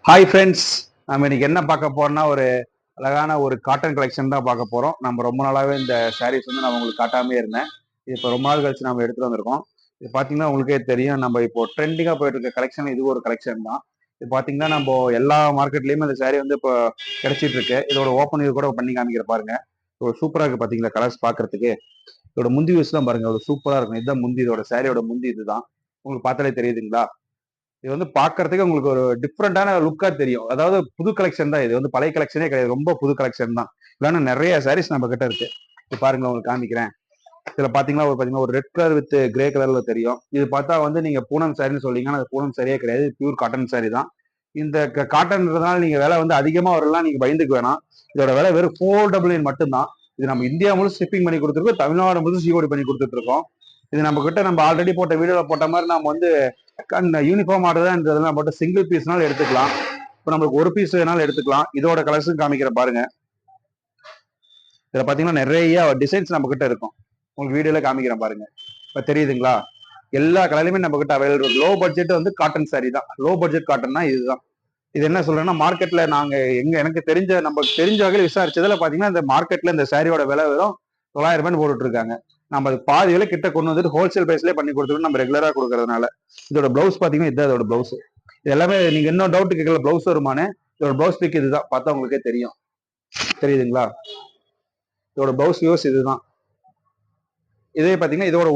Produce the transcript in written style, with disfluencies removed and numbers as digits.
Hi friends, நம்ம இன்னைக்கு என்ன பார்க்க போறோம்னா ஒரு அழகான ஒரு காட்டன் கலெக்ஷன் தான் பார்க்க போறோம். நம்ம ரொம்ப நாளாவே இந்த சாரீஸ் வந்து நான் உங்களுக்கு காட்டாமே இருந்தேன். இது இப்போ ரொம்ப நாள் கழிச்சு நம்ம எடுத்துட்டு வந்திருக்கோம். இது பார்த்தீங்கன்னா உங்களுக்கே தெரியும், நம்ம இப்போ ட்ரெண்டிங்கா போயிட்டு இருக்க கலெக்ஷன் இது ஒரு கலெக்ஷன் தான். இது பார்த்தீங்கன்னா நம்ம எல்லா மார்க்கெட்லயுமே இந்த சாரீ வந்து இப்போ கிடைச்சிட்டு இருக்கு. இதோட ஓப்பன் இது கூட பண்ணி காமிக்கிற பாருங்க. ஒரு சூப்பரா இருக்கு பாத்தீங்களா கலர்ஸ் பார்க்கறதுக்கு. இதோட முந்தி யூஸ் தான் பாருங்க, ஒரு சூப்பரா இருக்கும். இதுதான் முந்தி, இதோட சாரியோட முந்தி இதுதான். உங்களுக்கு பார்த்தாலே தெரியுதுங்களா? இது வந்து பார்க்கறதுக்கு உங்களுக்கு ஒரு டிஃப்ரெண்டான லுக்கா தெரியும். அதாவது புது கலெக்ஷன் தான் இது. வந்து பழைய கலெக்ஷனே கிடையாது. ரொம்ப புது கலெக்ஷன் தான். இல்லன்னா நெறைய சாரீஸ் நம்ம கிட்ட இருக்கு. இது பாருங்க உங்களுக்கு காமிக்கிறேன். இதுல பாத்தீங்கன்னா ஒரு ரெட் கலர் வித் கிரே கலர்ல தெரியும். இது பார்த்தா வந்து நீங்க பூனம் சாரின்னு சொல்றீங்க. ஆனா அது பூனம் சாரியே கிடையாது. பியூர் காட்டன் சாரி தான். இந்த காட்டன்றதுனால நீங்க விலை வந்து அதிகமா வரலாம் நீங்க பயந்துக்க வேணாம். இதோட விலை வெறும் 499 மட்டும்தான். இது நம்ம இந்தியா முழு ஷிப்பிங் பண்ணி கொடுத்துருக்கோம். தமிழ்நாடு முழு சிஓடி பண்ணி கொடுத்துட்டு இருக்கோம். இது நம்ம கிட்ட நம்ம ஆல்ரெடி போட்ட வீடியோல போட்ட மாதிரி நம்ம வந்து யூனிஃபார்ம் ஆர்டர் தான் இருந்ததுன்னா போட்டு சிங்கிள் பீஸ்னாலும் எடுத்துக்கலாம். இப்போ நம்மளுக்கு ஒரு பீஸ் வேணாலும் எடுத்துக்கலாம். இதோட கலர்ஸும் காமிக்கிற பாருங்க. இதுல பாத்தீங்கன்னா நிறைய டிசைன்ஸ் நம்ம கிட்ட இருக்கும். உங்களுக்கு வீடியோல காமிக்கிறேன் பாருங்க. இப்ப தெரியுதுங்களா? எல்லா கலர்லயுமே நம்ம கிட்ட அவைலபிள் இருக்கு. லோ பட்ஜெட் வந்து காட்டன் சாரி தான். லோ பட்ஜெட் காட்டன்னா இதுதான். இது என்ன சொல்றேன்னா மார்க்கெட்ல நாங்க எனக்கு தெரிஞ்ச நம்ம தெரிஞ்ச வகையில் விசாரிச்சதுல பாத்தீங்கன்னா இந்த மார்க்கெட்ல இந்த சாரியோட விலை வெறும் 900 ரூபாய் போட்டுட்டு இருக்காங்க. நம்ம அது பாதி விலை கிட்ட கொண்டு வந்துட்டு ஹோல்சேல் பிரைஸ்லேயே பண்ணி கொடுத்துட்டு நம்ம ரெகுலரா கொடுக்கறதுனால. இதோட பிளவுஸ் பாத்தீங்கன்னா இதுதான் இதோட பிளவுஸ். இது எல்லாமே நீங்க இன்னும் டவுட் கேட்கல, பிளவுஸ் வருமானு. இதோட பிளவுஸ் பிக் இதுதான், பார்த்தா உங்களுக்கே தெரியும். தெரியுதுங்களா? இதோட பிளவுஸ் யூஸ் இதுதான். இதே பாத்தீங்கன்னா இதோட